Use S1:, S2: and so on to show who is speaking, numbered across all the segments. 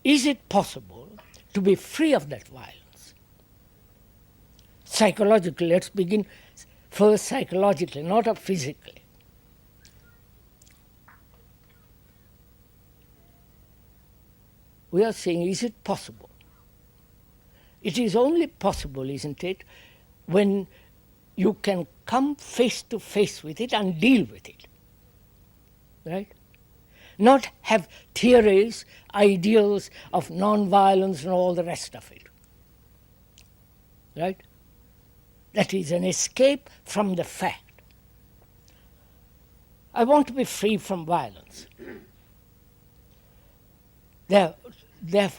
S1: is it possible to be free of that violence? Psychologically, let's begin first psychologically, not physically. We are saying, is it possible? It is only possible, isn't it, when you can come face to face with it and deal with it. Right? Not have theories, ideals of non-violence and all the rest of it. Right? That is an escape from the fact. I want to be free from violence. Therefore, there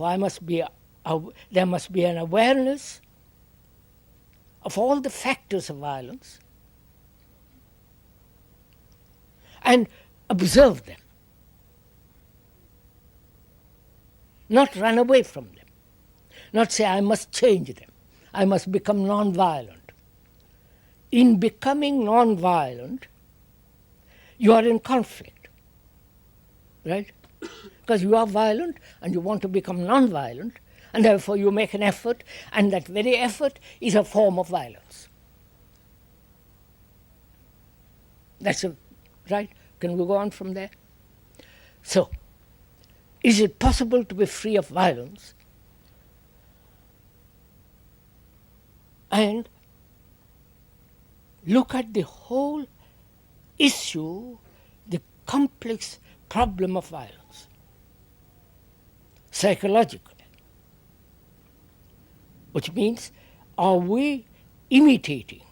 S1: must be an awareness of all the factors of violence and observe them. Not run away from them. Not say, I must change them. I must become non-violent. In becoming non-violent, you are in conflict. Right? Because you are violent and you want to become non-violent, and therefore you make an effort, and that very effort is a form of violence. Right? Can we go on from there? So, is it possible to be free of violence? And look at the whole issue, the complex problem of violence, psychologically. Which means, are we imitating,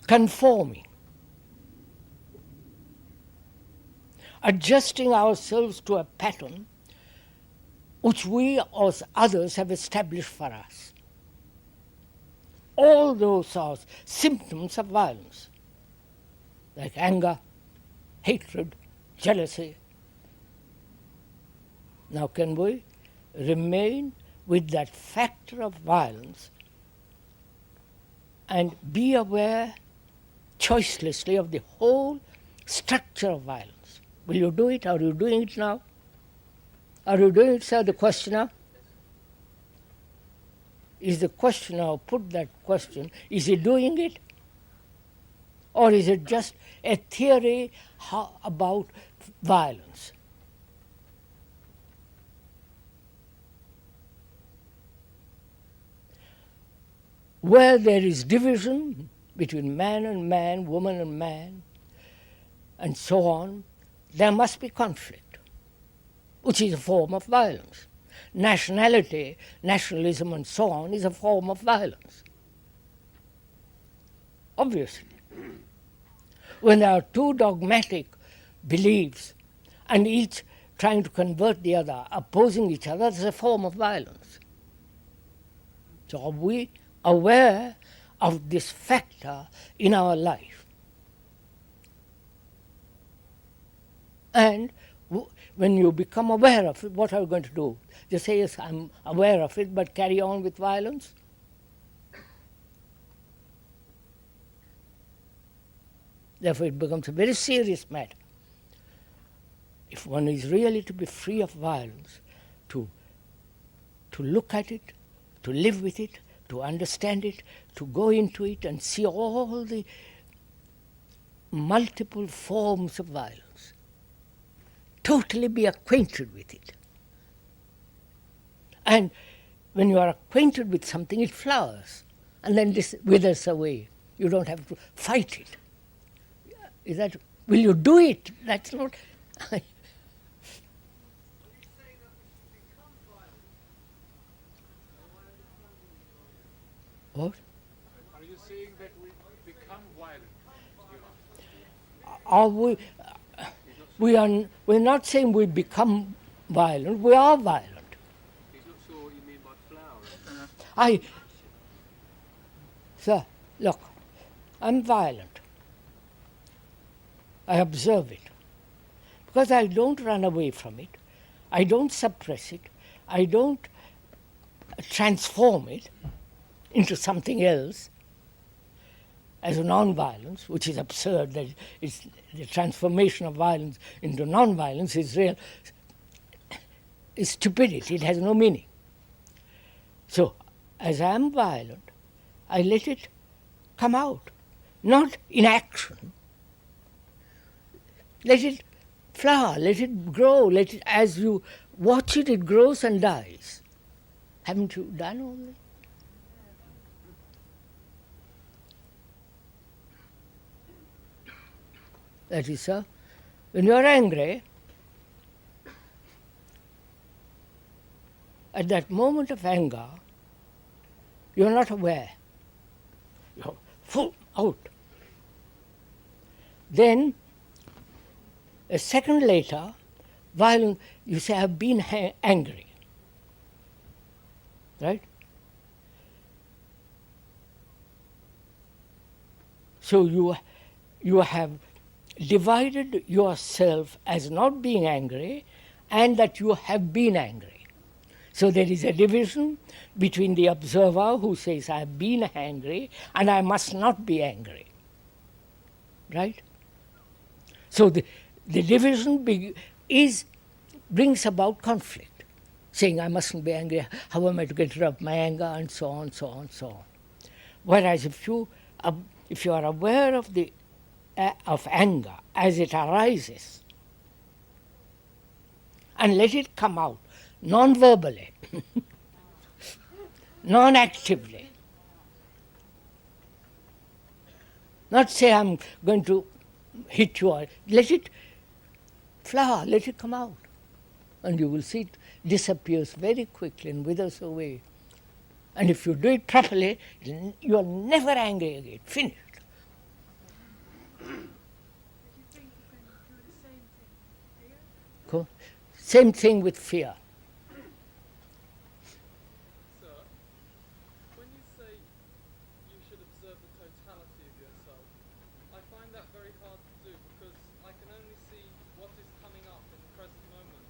S1: conforming, adjusting ourselves to a pattern which we or others have established for us? All those are symptoms of violence, like anger, hatred, jealousy. Now, can we remain with that factor of violence and be aware choicelessly of the whole structure of violence? Will you do it? Are you doing it now? Are you doing it, sir? The questioner? Is the questioner, put that question, is he doing it? Or is it just a theory about violence? Where there is division between man and man, woman and man, and so on, there must be conflict, which is a form of violence. Nationality, nationalism, and so on is a form of violence. Obviously. When there are two dogmatic beliefs and each trying to convert the other, opposing each other, it's a form of violence. So are we aware of this factor in our life? And when you become aware of it, what are you going to do? Just say, yes, I'm aware of it, but carry on with violence? Therefore, it becomes a very serious matter. If one is really to be free of violence, to look at it, to live with it, to understand it, to go into it and see all the multiple forms of violence, totally be acquainted with it. And when you are acquainted with something, it flowers, and then this withers away. You don't have to fight it. Is that, will you do it? That's not... What?
S2: Are you saying that we become violent?
S1: We're not saying we become violent, we are violent.
S2: He's not sure what you mean by flower.
S1: Sir, look, I'm violent. I observe it. Because I don't run away from it. I don't suppress it. I don't transform it into something else as a non-violence, which is absurd. That it's the transformation of violence into non-violence is real is stupidity, it has no meaning. So, as I am violent, I let it come out, not in action. Let it flower, let it grow, let it, as you watch it, it grows and dies. Haven't you done all that? That is, sir, when you are angry, at that moment of anger, you are not aware. You are full out. Then, a second later, violent, you say, I have been angry. Right? So you have divided yourself as not being angry and that you have been angry. So there is a division between the observer who says, I have been angry and I must not be angry. Right? So the division brings about conflict, saying, I mustn't be angry, how am I to get rid of my anger, and so on, so on, so on. Whereas if you are aware of anger as it arises, and let it come out, non-verbally, non-actively. Not say I'm going to hit you, or let it flower, let it come out. And you will see it disappears very quickly and withers away. And if you do it properly, you are never angry again, finished. Cool. Same thing with fear.
S2: Sir, when you say you should observe the totality of yourself, I find that very hard to do because I can only see what is coming up in the present moment.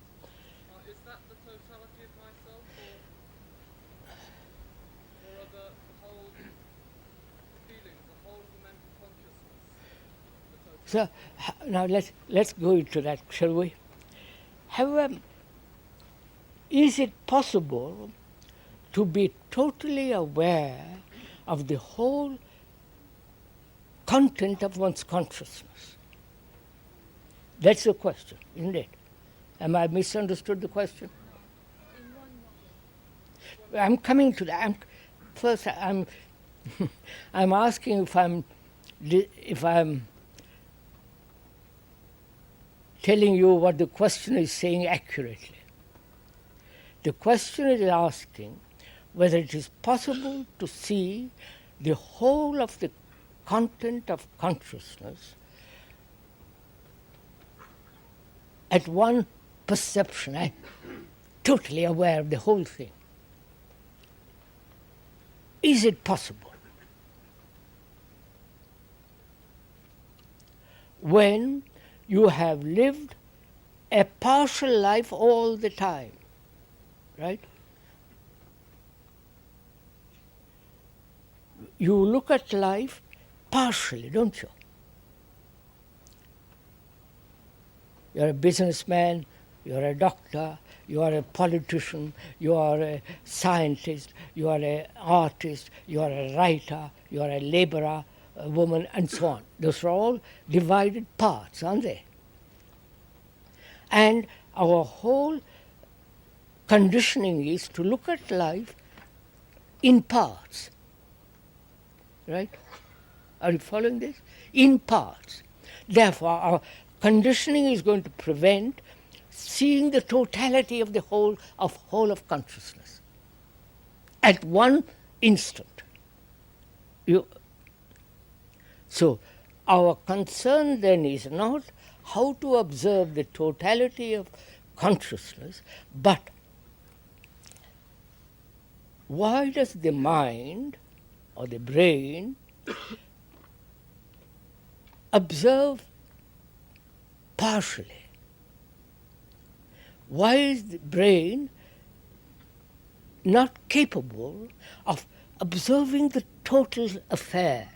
S2: Is that the totality of myself, or are the whole feelings, the whole of the mental consciousness, the totality?
S1: So now let's go into that, shall we? However, is it possible to be totally aware of the whole content of one's consciousness? That's the question, isn't it? Am I misunderstood the question? I'm coming to that. First, I'm asking if I'm telling you what the question is saying accurately. The question is asking whether it is possible to see the whole of the content of consciousness at one perception. I'm totally aware of the whole thing. Is it possible? When you have lived a partial life all the time, right? You look at life partially, don't you? You're a businessman, you're a doctor, you are a politician, you are a scientist, you are an artist, you are a writer, you are a laborer, a woman, and so on. Those are all divided parts, aren't they? And our whole conditioning is to look at life in parts. Right? Are you following this? In parts. Therefore, our conditioning is going to prevent seeing the totality of the whole of consciousness at one instant. So our concern then is not how to observe the totality of consciousness, but why does the mind or the brain observe partially? Why is the brain not capable of observing the total affair?